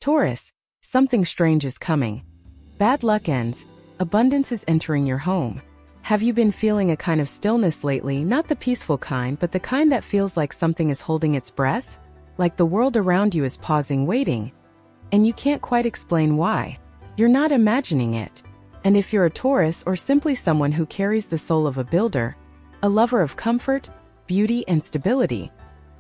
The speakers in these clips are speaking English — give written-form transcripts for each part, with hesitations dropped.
Taurus, something strange is coming. Bad luck ends. Abundance is entering your home. Have you been feeling a kind of stillness lately? Not the peaceful kind, but the kind that feels like something is holding its breath? Like the world around you is pausing, waiting. And you can't quite explain why. You're not imagining it. And if you're a Taurus or simply someone who carries the soul of a builder, a lover of comfort, beauty, and stability,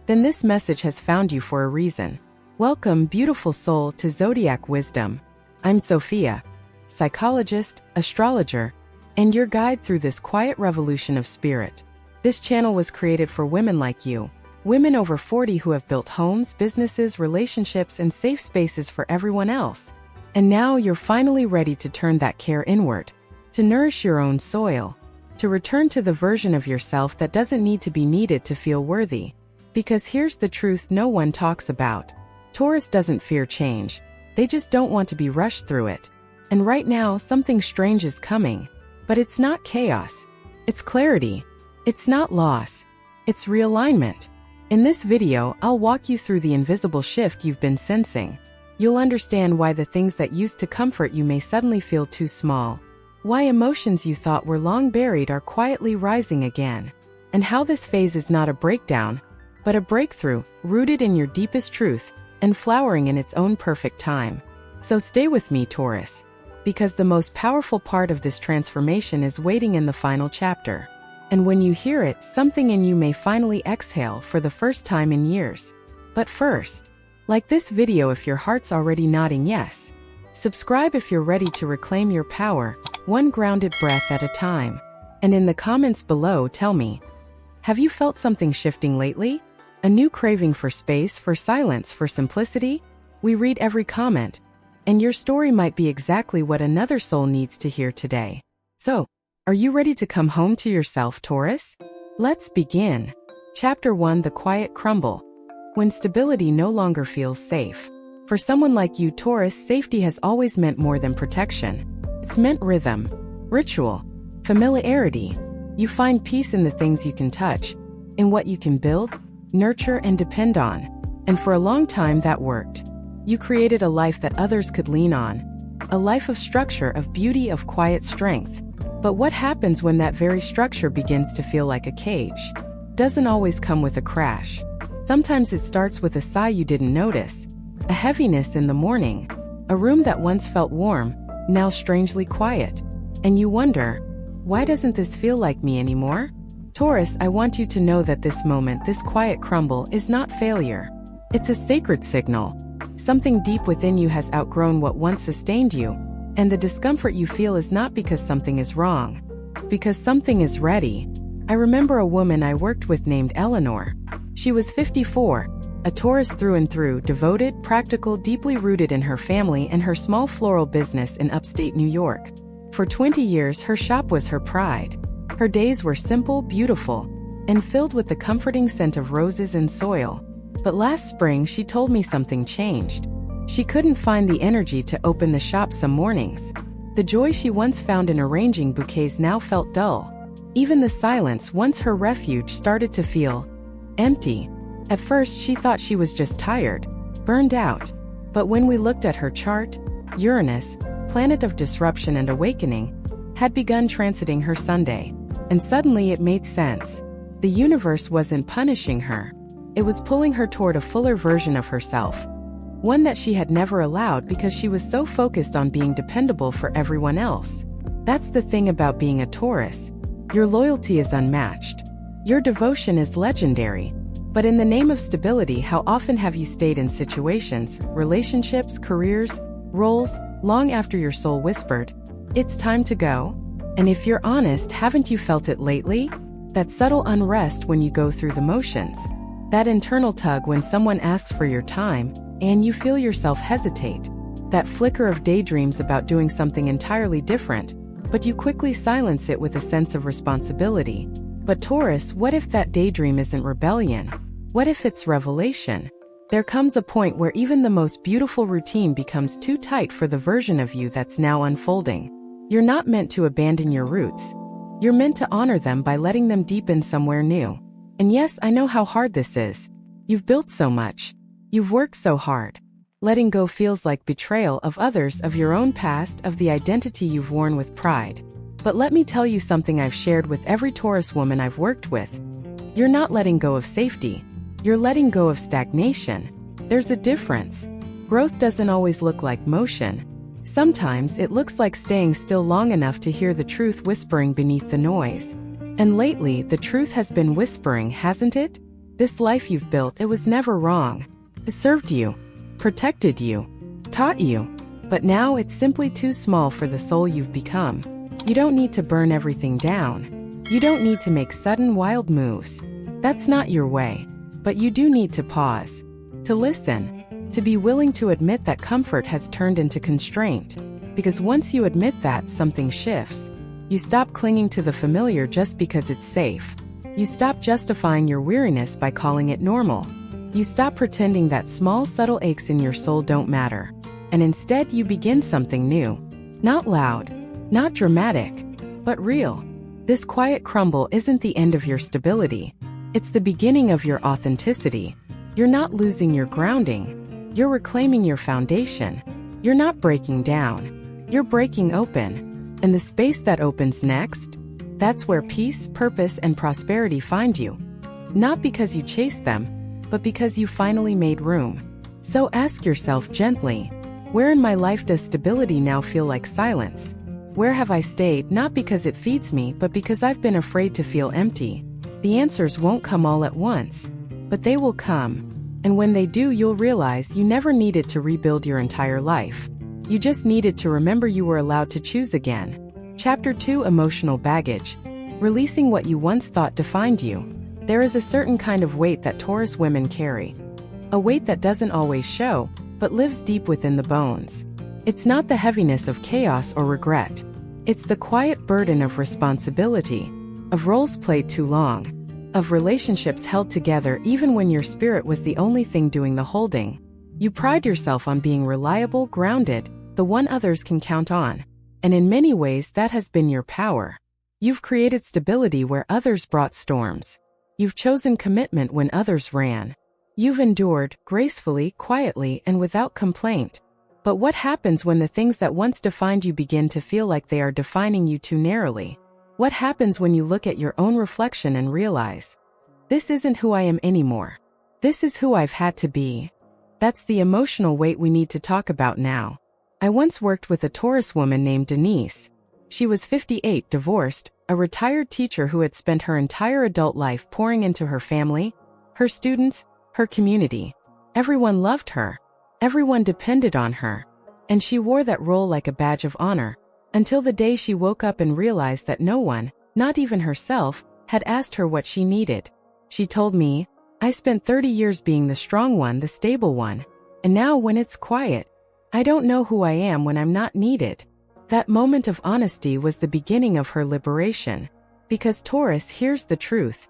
then this message has found you for a reason. Welcome, beautiful soul, to Zodiac Wisdom. I'm Sophia, psychologist, astrologer, and your guide through this quiet revolution of spirit. This channel was created for women like you, women over 40 who have built homes, businesses, relationships, and safe spaces for everyone else. And now you're finally ready to turn that care inward, to nourish your own soil, to return to the version of yourself that doesn't need to be needed to feel worthy. Because here's the truth no one talks about. Taurus doesn't fear change. They just don't want to be rushed through it. And right now, something strange is coming. But it's not chaos. It's clarity. It's not loss. It's realignment. In this video, I'll walk you through the invisible shift you've been sensing. You'll understand why the things that used to comfort you may suddenly feel too small. Why emotions you thought were long buried are quietly rising again. And how this phase is not a breakdown, but a breakthrough, rooted in your deepest truth, and flowering in its own perfect time. So stay with me, Taurus, because the most powerful part of this transformation is waiting in the final chapter. And when you hear it, something in you may finally exhale for the first time in years. But first, like this video if your heart's already nodding yes. Subscribe if you're ready to reclaim your power, one grounded breath at a time. And in the comments below, tell me, have you felt something shifting lately? A new craving for space, for silence, for simplicity? We read every comment, and your story might be exactly what another soul needs to hear today. So, are you ready to come home to yourself, Taurus? Let's begin. Chapter 1: The Quiet Crumble. When stability no longer feels safe. For someone like you, Taurus, safety has always meant more than protection. It's meant rhythm, ritual, familiarity. You find peace in the things you can touch, in what you can build, nurture, and depend on. And for a long time that worked. You created a life that others could lean on. A life of structure, of beauty, of quiet strength. But what happens when that very structure begins to feel like a cage? Doesn't always come with a crash. Sometimes it starts with a sigh you didn't notice, a heaviness in the morning, a room that once felt warm, now strangely quiet. And you wonder, why doesn't this feel like me anymore? Taurus, I want you to know that this moment, this quiet crumble, is not failure. It's a sacred signal. Something deep within you has outgrown what once sustained you, and the discomfort you feel is not because something is wrong. It's because something is ready. I remember a woman I worked with named Eleanor. She was 54, a Taurus through and through, devoted, practical, deeply rooted in her family and her small floral business in upstate New York. For 20 years, her shop was her pride. Her days were simple, beautiful, and filled with the comforting scent of roses and soil. But last spring, she told me something changed. She couldn't find the energy to open the shop some mornings. The joy she once found in arranging bouquets now felt dull. Even the silence, once her refuge, started to feel empty. At first, she thought she was just tired, burned out. But when we looked at her chart, Uranus, planet of disruption and awakening, had begun transiting her Sunday. And suddenly it made sense. The universe wasn't punishing her. It was pulling her toward a fuller version of herself. One that she had never allowed because she was so focused on being dependable for everyone else. That's the thing about being a Taurus. Your loyalty is unmatched. Your devotion is legendary. But in the name of stability, how often have you stayed in situations, relationships, careers, roles, long after your soul whispered, "It's time to go"? And if you're honest, haven't you felt it lately? That subtle unrest when you go through the motions. That internal tug when someone asks for your time, and you feel yourself hesitate. That flicker of daydreams about doing something entirely different, but you quickly silence it with a sense of responsibility. But Taurus, what if that daydream isn't rebellion? What if it's revelation? There comes a point where even the most beautiful routine becomes too tight for the version of you that's now unfolding. You're not meant to abandon your roots. You're meant to honor them by letting them deepen somewhere new. And yes, I know how hard this is. You've built so much. You've worked so hard. Letting go feels like betrayal of others, of your own past, of the identity you've worn with pride. But let me tell you something I've shared with every Taurus woman I've worked with. You're not letting go of safety. You're letting go of stagnation. There's a difference. Growth doesn't always look like motion. Sometimes it looks like staying still long enough to hear the truth whispering beneath the noise. And lately, the truth has been whispering, hasn't it? This life you've built, it was never wrong. It served you, protected you, taught you. But now it's simply too small for the soul you've become. You don't need to burn everything down. You don't need to make sudden wild moves. That's not your way. But you do need to pause, to listen, to be willing to admit that comfort has turned into constraint. Because once you admit that, something shifts. You stop clinging to the familiar just because it's safe. You stop justifying your weariness by calling it normal. You stop pretending that small, subtle aches in your soul don't matter. And instead, you begin something new. Not loud, not dramatic, but real. This quiet crumble isn't the end of your stability. It's the beginning of your authenticity. You're not losing your grounding. You're reclaiming your foundation. You're not breaking down. You're breaking open. And the space that opens next, that's where peace, purpose, and prosperity find you. Not because you chased them, but because you finally made room. So ask yourself gently, where in my life does stability now feel like silence? Where have I stayed, not because it feeds me, but because I've been afraid to feel empty? The answers won't come all at once, but they will come. And when they do, you'll realize you never needed to rebuild your entire life. You just needed to remember you were allowed to choose again. Chapter 2: Emotional Baggage. Releasing what you once thought defined you. There is a certain kind of weight that Taurus women carry. A weight that doesn't always show, but lives deep within the bones. It's not the heaviness of chaos or regret. It's the quiet burden of responsibility, of roles played too long, of relationships held together even when your spirit was the only thing doing the holding. You pride yourself on being reliable, grounded, the one others can count on. And in many ways, that has been your power. You've created stability where others brought storms. You've chosen commitment when others ran. You've endured, gracefully, quietly, and without complaint. But what happens when the things that once defined you begin to feel like they are defining you too narrowly? What happens when you look at your own reflection and realize, this isn't who I am anymore. This is who I've had to be. That's the emotional weight we need to talk about now. I once worked with a Taurus woman named Denise. She was 58, divorced, a retired teacher who had spent her entire adult life pouring into her family, her students, her community. Everyone loved her. Everyone depended on her. And she wore that role like a badge of honor, until the day she woke up and realized that no one, not even herself, had asked her what she needed. She told me, I spent 30 years being the strong one, the stable one. And now when it's quiet, I don't know who I am when I'm not needed. That moment of honesty was the beginning of her liberation. Because Taurus, here's the truth.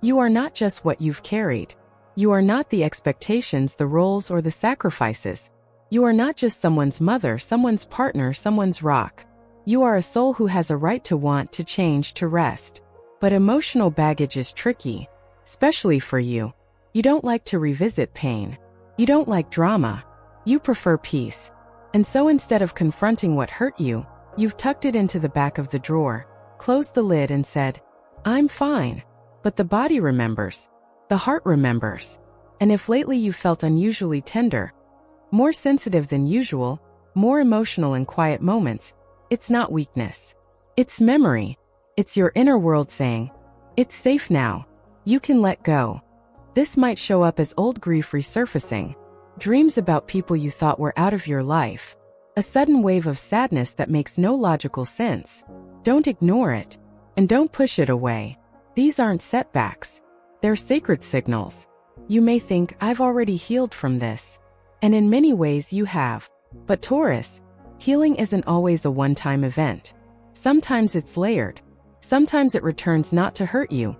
You are not just what you've carried. You are not the expectations, the roles, or the sacrifices. You are not just someone's mother, someone's partner, someone's rock. You are a soul who has a right to want, to change, to rest. But emotional baggage is tricky, especially for you. You don't like to revisit pain. You don't like drama. You prefer peace. And so instead of confronting what hurt you, you've tucked it into the back of the drawer, closed the lid and said, I'm fine. But the body remembers. The heart remembers. And if lately you felt unusually tender, more sensitive than usual, more emotional in quiet moments, it's not weakness. It's memory. It's your inner world saying, it's safe now. You can let go. This might show up as old grief resurfacing, dreams about people you thought were out of your life, a sudden wave of sadness that makes no logical sense. Don't ignore it, and don't push it away. These aren't setbacks. They're sacred signals. You may think, I've already healed from this. And in many ways you have. But Taurus, healing isn't always a one-time event. Sometimes it's layered. Sometimes it returns not to hurt you,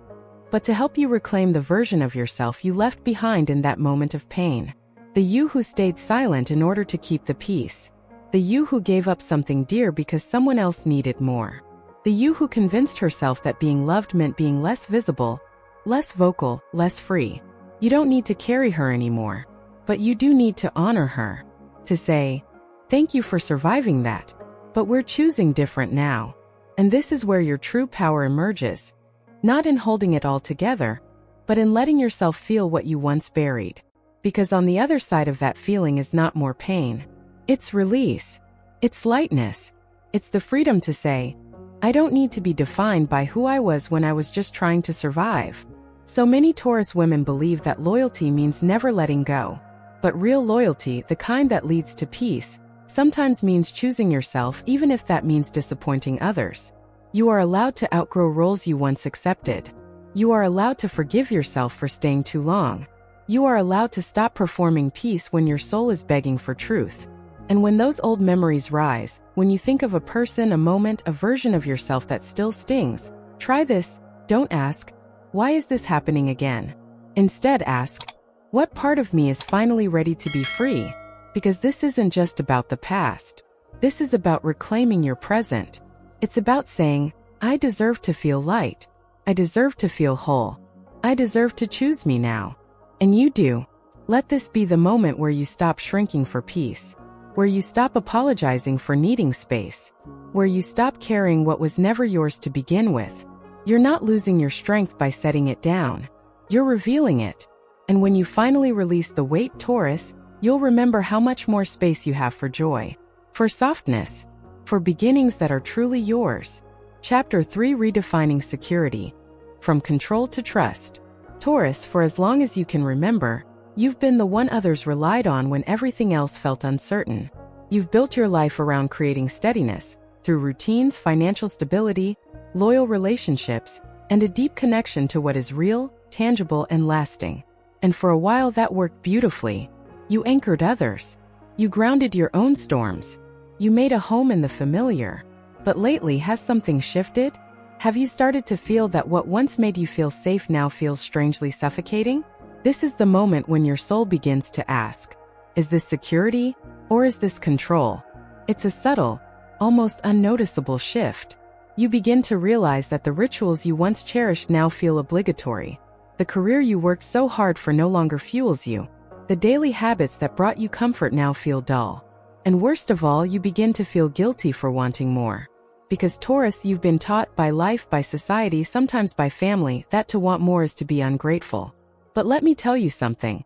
but to help you reclaim the version of yourself you left behind in that moment of pain. The you who stayed silent in order to keep the peace. The you who gave up something dear because someone else needed more. The you who convinced herself that being loved meant being less visible, less vocal, less free. You don't need to carry her anymore, but you do need to honor her. To say, thank you for surviving that, but we're choosing different now. And this is where your true power emerges. Not in holding it all together, but in letting yourself feel what you once buried. Because on the other side of that feeling is not more pain. It's release. It's lightness. It's the freedom to say, I don't need to be defined by who I was when I was just trying to survive. So many Taurus women believe that loyalty means never letting go. But real loyalty, the kind that leads to peace, sometimes means choosing yourself even if that means disappointing others. You are allowed to outgrow roles you once accepted. You are allowed to forgive yourself for staying too long. You are allowed to stop performing peace when your soul is begging for truth. And when those old memories rise, when you think of a person, a moment, a version of yourself that still stings, try this. Don't ask, why is this happening again? Instead ask, what part of me is finally ready to be free? Because this isn't just about the past. This is about reclaiming your present. It's about saying, I deserve to feel light. I deserve to feel whole. I deserve to choose me now. And you do. Let this be the moment where you stop shrinking for peace. Where you stop apologizing for needing space. Where you stop carrying what was never yours to begin with. You're not losing your strength by setting it down. You're revealing it. And when you finally release the weight, Taurus, you'll remember how much more space you have for joy, for softness, for beginnings that are truly yours. Chapter 3: Redefining Security. From Control to Trust. Taurus, for as long as you can remember, you've been the one others relied on when everything else felt uncertain. You've built your life around creating steadiness, through routines, financial stability, loyal relationships, and a deep connection to what is real, tangible, and lasting. And for a while that worked beautifully. You anchored others. You grounded your own storms. You made a home in the familiar. But lately, has something shifted? Have you started to feel that what once made you feel safe now feels strangely suffocating? This is the moment when your soul begins to ask, is this security, or is this control? It's a subtle, almost unnoticeable shift. You begin to realize that the rituals you once cherished now feel obligatory. The career you worked so hard for no longer fuels you. The daily habits that brought you comfort now feel dull. And worst of all, you begin to feel guilty for wanting more. Because Taurus, you've been taught by life, by society, sometimes by family, that to want more is to be ungrateful. But let me tell you something.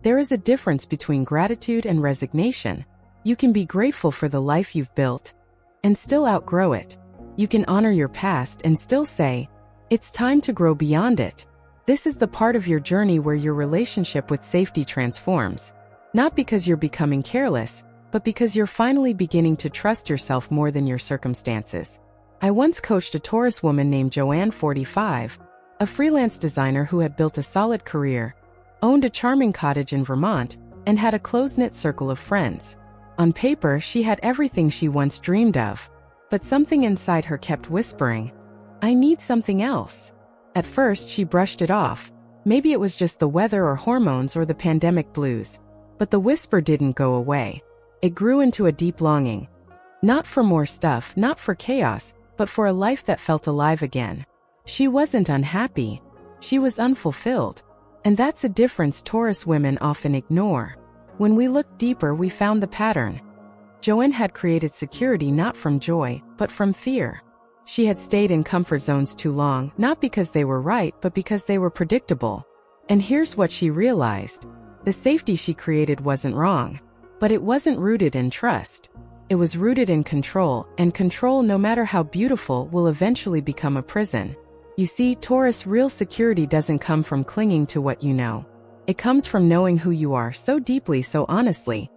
There is a difference between gratitude and resignation. You can be grateful for the life you've built and still outgrow it. You can honor your past and still say, it's time to grow beyond it. This is the part of your journey where your relationship with safety transforms. Not because you're becoming careless, but because you're finally beginning to trust yourself more than your circumstances. I once coached a Taurus woman named Joanne, 45, a freelance designer who had built a solid career, owned a charming cottage in Vermont, and had a close-knit circle of friends. On paper, she had everything she once dreamed of. But something inside her kept whispering, I need something else. At first, she brushed it off. Maybe it was just the weather or hormones or the pandemic blues. But the whisper didn't go away. It grew into a deep longing. Not for more stuff, not for chaos, but for a life that felt alive again. She wasn't unhappy. She was unfulfilled. And that's a difference Taurus women often ignore. When we looked deeper, we found the pattern. Joanne had created security not from joy, but from fear. She had stayed in comfort zones too long, not because they were right, but because they were predictable. And here's what she realized. The safety she created wasn't wrong. But it wasn't rooted in trust. It was rooted in control, and control, no matter how beautiful, will eventually become a prison. You see, Taurus, real security doesn't come from clinging to what you know. It comes from knowing who you are so deeply, so honestly,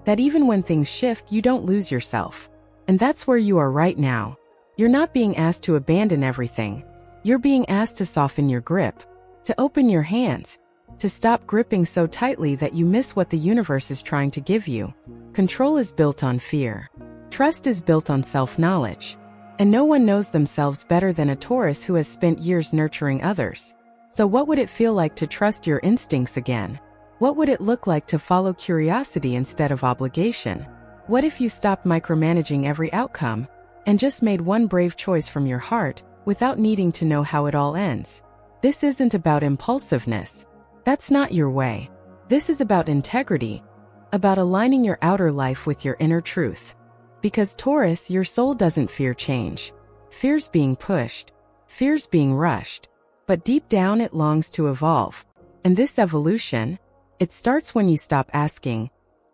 that even when things shift, you don't lose yourself. And that's where you are right now. You're not being asked to abandon everything. You're being asked to soften your grip, to open your hands, to stop gripping so tightly that you miss what the universe is trying to give you. Control is built on fear. Trust is built on self-knowledge. And no one knows themselves better than a Taurus who has spent years nurturing others. So what would it feel like to trust your instincts again? What would it look like to follow curiosity instead of obligation? What if you stopped micromanaging every outcome and just made one brave choice from your heart without needing to know how it all ends? This isn't about impulsiveness. That's not your way. This is about integrity. about aligning your outer life with your inner truth. Because Taurus, your soul doesn't fear change. Fears being pushed, fears being rushed, but deep down it longs to evolve. And this evolution, it starts when you stop asking,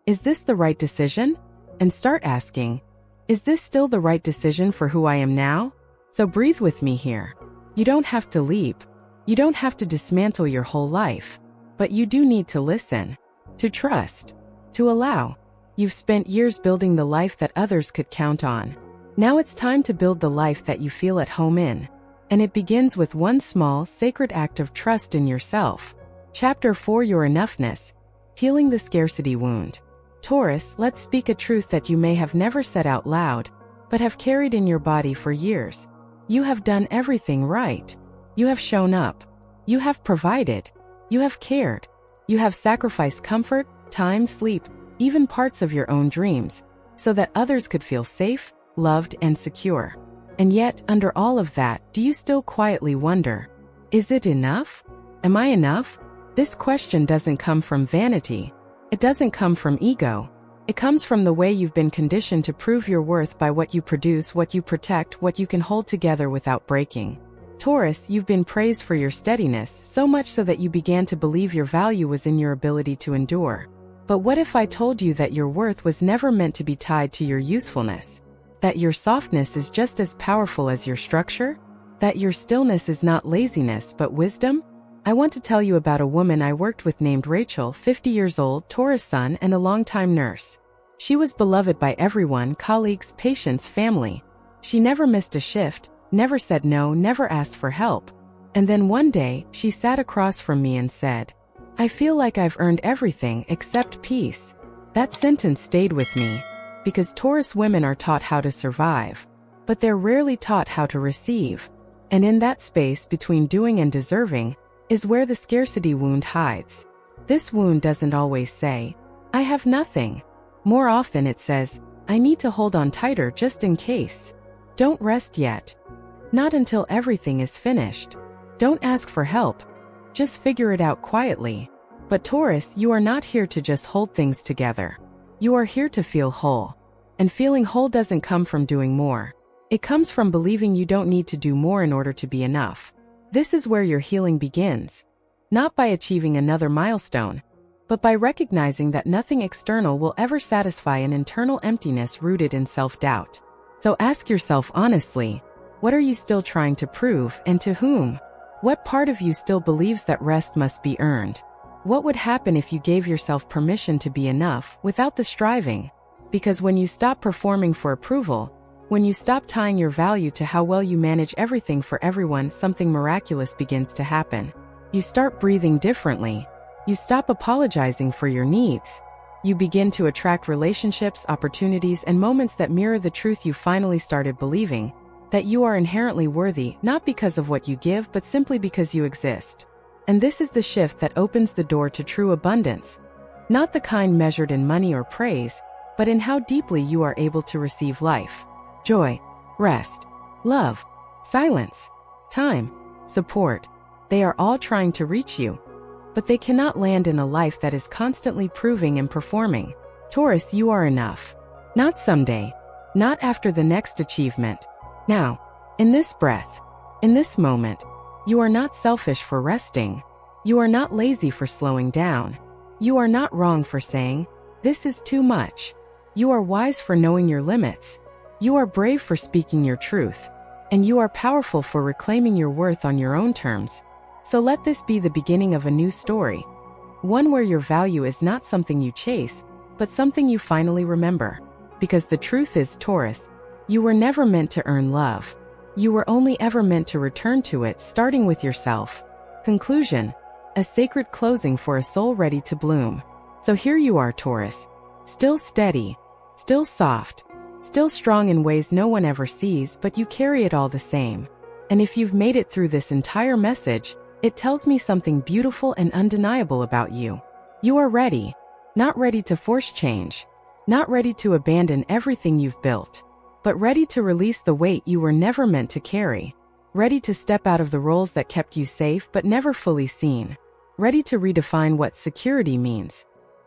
is this the right decision? And start asking, is this still the right decision for who I am now? So breathe with me here. You don't have to leap. You don't have to dismantle your whole life. But you do need to listen, to trust, to allow. You've spent years building the life that others could count on. Now it's time to build the life that you feel at home in. And it begins with one small, sacred act of trust in yourself. Chapter 4: Your Enoughness. Healing the Scarcity Wound. Taurus, let's speak a truth that you may have never said out loud, but have carried in your body for years. You have done everything right. You have shown up. You have provided. You have cared. You have sacrificed comfort, time, sleep, even parts of your own dreams, so that others could feel safe, loved, and secure. And yet, under all of that, do you still quietly wonder, is it enough? Am I enough? This question doesn't come from vanity. It doesn't come from ego. It comes from the way you've been conditioned to prove your worth by what you produce, what you protect, what you can hold together without breaking. Taurus, you've been praised for your steadiness, so much so that you began to believe your value was in your ability to endure. But what if I told you that your worth was never meant to be tied to your usefulness? That your softness is just as powerful as your structure? That your stillness is not laziness but wisdom? I want to tell you about a woman I worked with named Rachel, 50 years old, Taurus sun, and a longtime nurse. She was beloved by everyone, colleagues, patients, family. She never missed a shift, never said no, never asked for help. And then one day, she sat across from me and said, I feel like I've earned everything except peace. That sentence stayed with me, because Taurus women are taught how to survive, but they're rarely taught how to receive. And in that space between doing and deserving is where the scarcity wound hides. This wound doesn't always say, I have nothing. More often it says, I need to hold on tighter just in case. Don't rest yet. Not until everything is finished. Don't ask for help. Just figure it out quietly. But Taurus, you are not here to just hold things together. You are here to feel whole. And feeling whole doesn't come from doing more. It comes from believing you don't need to do more in order to be enough. This is where your healing begins. Not by achieving another milestone, but by recognizing that nothing external will ever satisfy an internal emptiness rooted in self-doubt. So ask yourself honestly, what are you still trying to prove, and to whom? What part of you still believes that rest must be earned? What would happen if you gave yourself permission to be enough without the striving? Because when you stop performing for approval, when you stop tying your value to how well you manage everything for everyone, something miraculous begins to happen. You start breathing differently. You stop apologizing for your needs. You begin to attract relationships, opportunities, and moments that mirror the truth you finally started believing, that you are inherently worthy, not because of what you give, but simply because you exist. And this is the shift that opens the door to true abundance. Not the kind measured in money or praise, but in how deeply you are able to receive life. Joy, rest, love, silence, time, support. They are all trying to reach you. But they cannot land in a life that is constantly proving and performing. Taurus, you are enough. Not someday. Not after the next achievement. Now, in this breath, in this moment, you are not selfish for resting. You are not lazy for slowing down. You are not wrong for saying, this is too much. You are wise for knowing your limits. You are brave for speaking your truth. And you are powerful for reclaiming your worth on your own terms. So let this be the beginning of a new story. One where your value is not something you chase, but something you finally remember. Because the truth is, Taurus, you were never meant to earn love. You were only ever meant to return to it, starting with yourself. Conclusion: a sacred closing for a soul ready to bloom. So here you are, Taurus. Still steady, still soft, still strong in ways no one ever sees, but you carry it all the same. And if you've made it through this entire message, it tells me something beautiful and undeniable about you. You are ready. Not ready to force change. Not ready to abandon everything you've built. But ready to release the weight you were never meant to carry. Ready to step out of the roles that kept you safe but never fully seen. Ready to redefine what security means.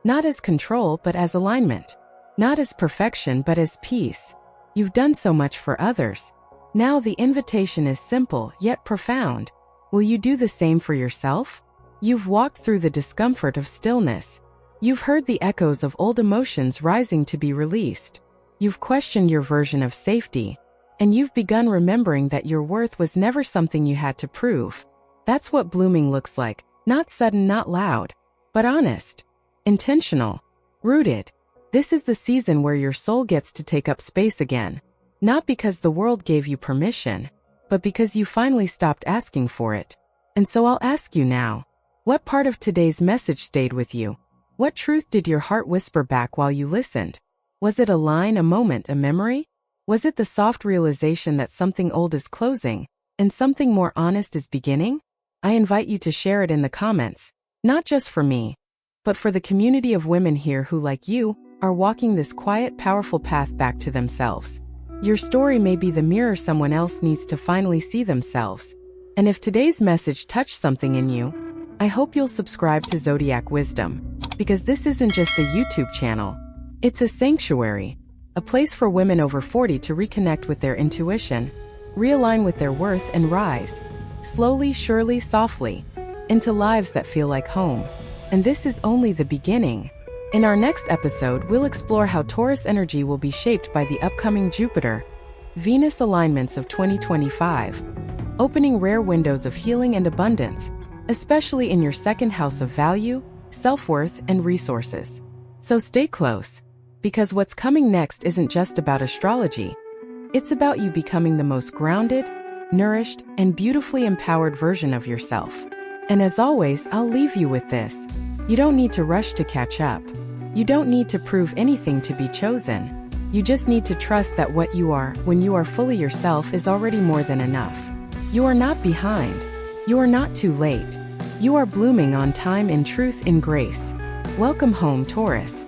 Not as control, but as alignment. Not as perfection, but as peace. You've done so much for others. Now the invitation is simple, yet profound. Will you do the same for yourself? You've walked through the discomfort of stillness. You've heard the echoes of old emotions rising to be released. You've questioned your version of safety. And you've begun remembering that your worth was never something you had to prove. That's what blooming looks like. Not sudden, not loud, but honest, intentional, rooted. This is the season where your soul gets to take up space again. Not because the world gave you permission, but because you finally stopped asking for it. And so I'll ask you now, what part of today's message stayed with you? What truth did your heart whisper back while you listened? Was it a line, a moment, a memory? Was it the soft realization that something old is closing and something more honest is beginning? I invite you to share it in the comments, not just for me, but for the community of women here who, like you, are walking this quiet, powerful path back to themselves. Your story may be the mirror someone else needs to finally see themselves. And if today's message touched something in you, I hope you'll subscribe to Zodiac Wisdom, because this isn't just a YouTube channel. It's a sanctuary, a place for women over 40 to reconnect with their intuition, realign with their worth, and rise, slowly, surely, softly, into lives that feel like home. And this is only the beginning. In our next episode, we'll explore how Taurus energy will be shaped by the upcoming Jupiter-Venus alignments of 2025, opening rare windows of healing and abundance, especially in your second house of value, self-worth, and resources. So stay close, because what's coming next isn't just about astrology. It's about you becoming the most grounded, nourished, and beautifully empowered version of yourself. And as always, I'll leave you with this. You don't need to rush to catch up. You don't need to prove anything to be chosen. You just need to trust that what you are, when you are fully yourself, is already more than enough. You are not behind. You are not too late. You are blooming on time, in truth, in grace. Welcome home, Taurus.